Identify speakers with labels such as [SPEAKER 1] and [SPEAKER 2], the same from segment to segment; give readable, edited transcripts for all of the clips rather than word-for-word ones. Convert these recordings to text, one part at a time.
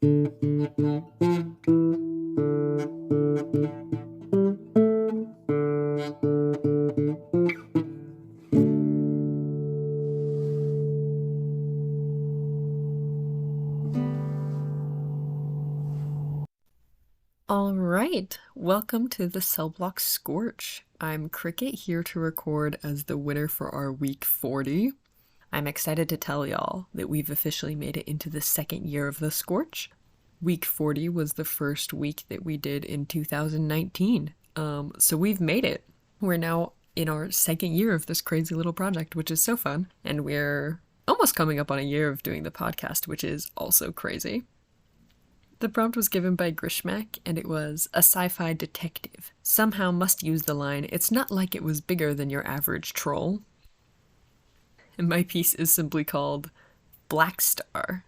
[SPEAKER 1] Alright, welcome to the Cellblock Scorch. I'm Cricket here to record as the winner for our week 40. I'm excited to tell y'all that we've officially made it into the second year of the Scorch. Week 40 was the first week that we did in 2019, so we've made it. We're now in our second year of this crazy little project, which is so fun, and we're almost coming up on a year of doing the podcast, which is also crazy. The prompt was given by Grishmak, and it was, a sci-fi detective somehow must use the line, "It's not like it was bigger than your average troll." And my piece is simply called Blackstar.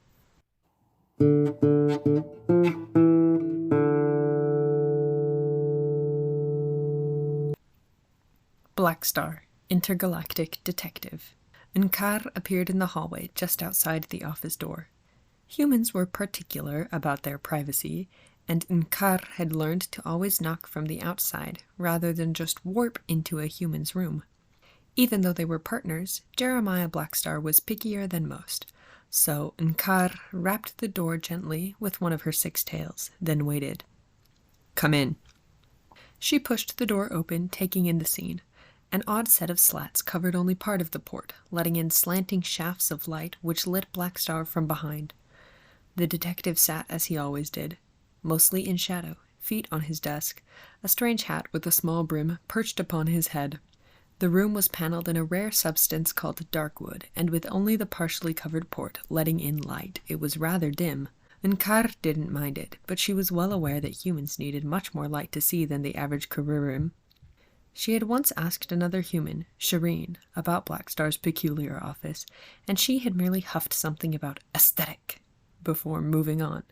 [SPEAKER 1] Blackstar, intergalactic detective. Nkar appeared in the hallway just outside the office door. Humans were particular about their privacy, and Nkar had learned to always knock from the outside rather than just warp into a human's room. Even though they were partners, Jeremiah Blackstar was pickier than most, so Nkar rapped the door gently with one of her 6 tails, then waited. "Come in." She pushed the door open, taking in the scene. An odd set of slats covered only part of the port, letting in slanting shafts of light which lit Blackstar from behind. The detective sat as he always did, mostly in shadow, feet on his desk, a strange hat with a small brim perched upon his head. The room was paneled in a rare substance called darkwood, and with only the partially covered port letting in light, it was rather dim. Nkar didn't mind it, but she was well aware that humans needed much more light to see than the average Kuririm. She had once asked another human, Shireen, about Blackstar's peculiar office, and she had merely huffed something about aesthetic before moving on.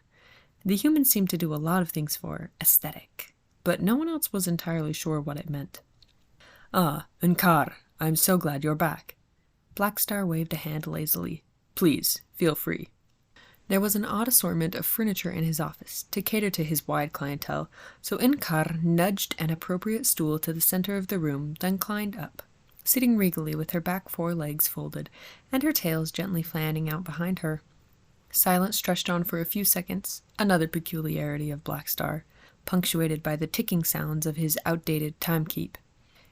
[SPEAKER 1] The humans seemed to do a lot of things for aesthetic, but no one else was entirely sure what it meant. "Ah, Nkar, I'm so glad you're back." Blackstar waved a hand lazily. "Please, feel free." There was an odd assortment of furniture in his office to cater to his wide clientele, so Nkar nudged an appropriate stool to the center of the room, then climbed up, sitting regally with her back 4 legs folded and her tails gently fanning out behind her. Silence stretched on for a few seconds, another peculiarity of Blackstar, punctuated by the ticking sounds of his outdated timekeep.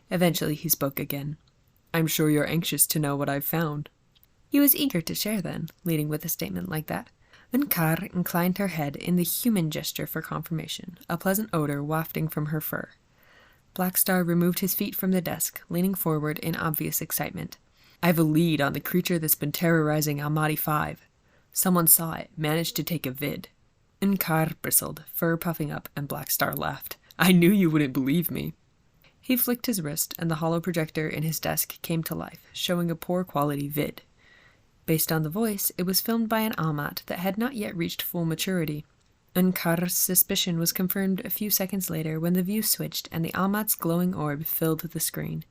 [SPEAKER 1] Eventually he spoke again. "I'm sure you're anxious to know what I've found." He was eager to share then, leading with a statement like that. Nkar inclined her head in the human gesture for confirmation, a pleasant odor wafting from her fur. Blackstar removed his feet from the desk, leaning forward in obvious excitement. "I've a lead on the creature that's been terrorizing Almaty 5. Someone saw it, managed to take a vid." Nkar bristled, fur puffing up, and Blackstar laughed. "I knew you wouldn't believe me." He flicked his wrist, and the hollow projector in his desk came to life, showing a poor-quality vid. Based on the voice, it was filmed by an Almat that had not yet reached full maturity. Nkar's suspicion was confirmed a few seconds later when the view switched and the Almat's glowing orb filled the screen.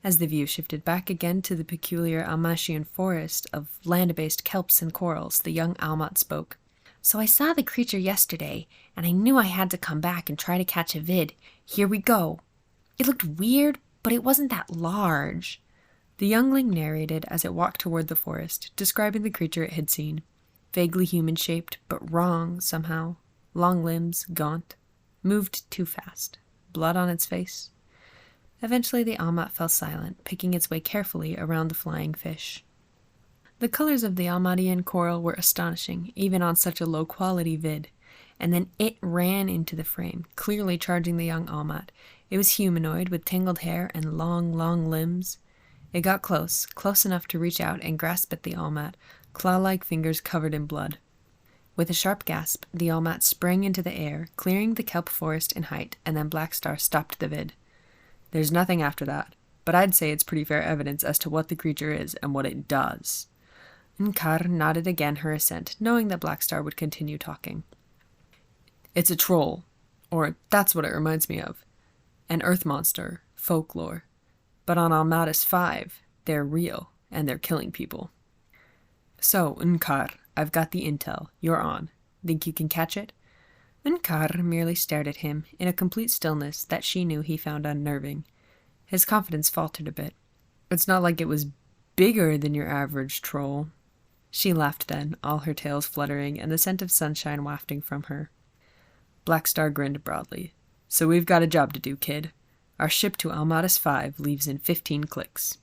[SPEAKER 1] As the view shifted back again to the peculiar Almatian forest of land-based kelps and corals, the young Almat spoke. "So I saw the creature yesterday, and I knew I had to come back and try to catch a vid. Here we go. It looked weird, but it wasn't that large." The youngling narrated as it walked toward the forest, describing the creature it had seen. Vaguely human-shaped, but wrong somehow. Long limbs, gaunt. Moved too fast. Blood on its face. Eventually the Almat fell silent, picking its way carefully around the flying fish. The colors of the Almatian coral were astonishing, even on such a low-quality vid. And then it ran into the frame, clearly charging the young Almat. It was humanoid, with tangled hair and long, long limbs. It got close enough to reach out and grasp at the Almat, claw-like fingers covered in blood. With a sharp gasp, the Almat sprang into the air, clearing the kelp forest in height, and then Blackstar stopped the vid. "There's nothing after that, but I'd say it's pretty fair evidence as to what the creature is and what it does." Nkar nodded again her assent, knowing that Blackstar would continue talking. "It's a troll, or that's what it reminds me of. An earth monster, folklore. But on Almatis 5, they're real, and they're killing people. So, Nkar, I've got the intel. You're on. Think you can catch it?" Unkar merely stared at him in a complete stillness that she knew he found unnerving. His confidence faltered a bit. "It's not like it was bigger than your average troll." She laughed then, all her tails fluttering and the scent of sunshine wafting from her. Blackstar grinned broadly. "So we've got a job to do, kid. Our ship to Almatis 5 leaves in 15 clicks."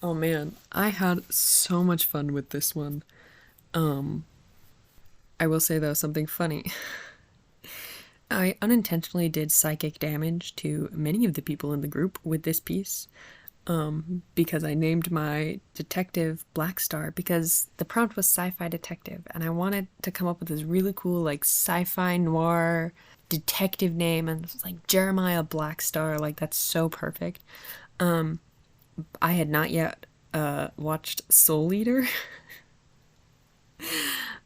[SPEAKER 1] Oh man, I had so much fun with this one. I will say though, something funny. I unintentionally did psychic damage to many of the people in the group with this piece, because I named my detective Blackstar because the prompt was sci-fi detective, and I wanted to come up with this really cool like sci-fi noir detective name, and it was like Jeremiah Blackstar, like that's so perfect. I had not yet watched Soul Eater.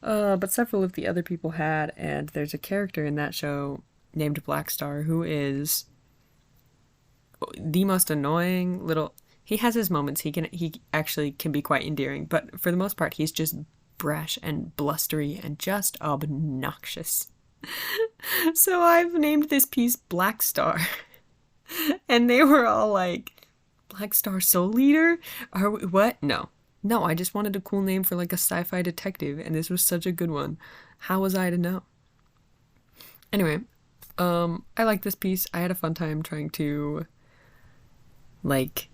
[SPEAKER 1] But several of the other people had, and there's a character in that show named Blackstar who is the most annoying little... He has his moments. He actually can be quite endearing, but for the most part, he's just brash and blustery and just obnoxious. So I've named this piece Blackstar, and they were all like, "Blackstar Soul Eater? Are we, what? No, I just wanted a cool name for like a sci-fi detective, and this was such a good one. How was I to know?" Anyway, I like this piece. I had a fun time trying to like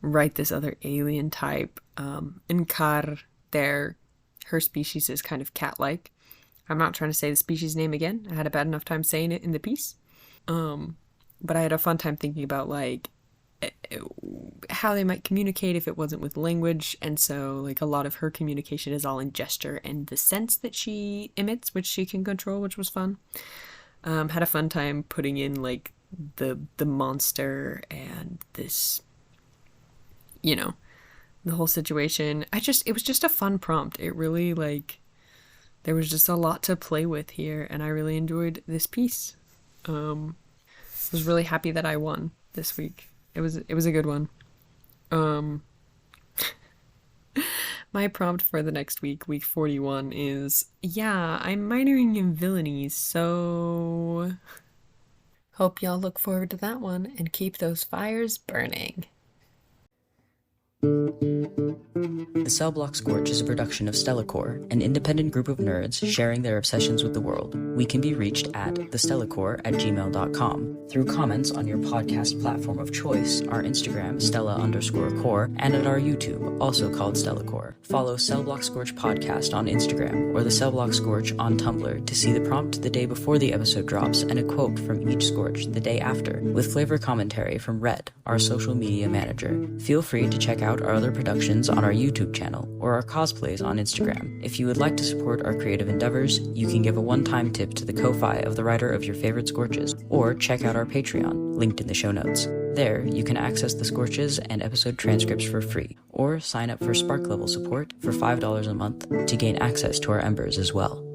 [SPEAKER 1] write this other alien type. Inkar, her species is kind of cat-like. I'm not trying to say the species name again. I had a bad enough time saying it in the piece. But I had a fun time thinking about like how they might communicate if it wasn't with language, and so like a lot of her communication is all in gesture and the sense that she emits, which she can control, which was fun. Had a fun time putting in like the monster and this, the whole situation. It was just a fun prompt. It really like there was just a lot to play with here, and I really enjoyed this piece. Was really happy that I won this week. It was a good one. My prompt for the next week, week 41, is, I'm minoring in villainy, so hope y'all look forward to that one and keep those fires burning.
[SPEAKER 2] The Cellblock Scorch is a production of Stellarcore, an independent group of nerds sharing their obsessions with the world. We can be reached at thestellarcore@gmail.com, through comments on your podcast platform of choice, our Instagram, Stella_core, and at our YouTube, also called Stellarcore. Follow Cellblock Scorch Podcast on Instagram, or the Cellblock Scorch on Tumblr to see the prompt the day before the episode drops and a quote from each Scorch the day after, with flavor commentary from Red, our social media manager. Feel free to check out our other productions on our YouTube channel or our cosplays on Instagram. If you would like to support our creative endeavors, you can give a one-time tip to the Ko-Fi of the writer of your favorite Scorches, or check out our Patreon, linked in the show notes. There, you can access the Scorches and episode transcripts for free, or sign up for Spark level support for $5 a month to gain access to our Embers as well.